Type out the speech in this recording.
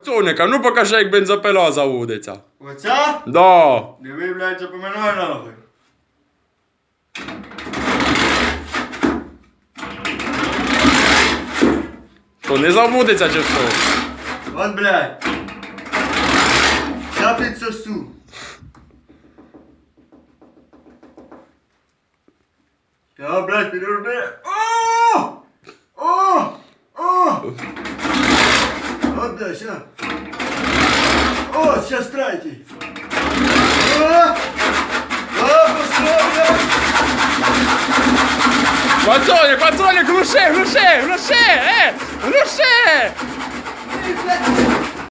Соняка, ну покажи, як бензопила заводиться. Оця? Да. Диви, блядь, запоминай нахуй. Що, не заводиться чи що? От, блядь. Я підсосу. Я, блядь, підожди. О! О! О! От, да, ща. О, щас третій. О! О, пошел, блядь. Пацоник, глуши! Ні, блядь.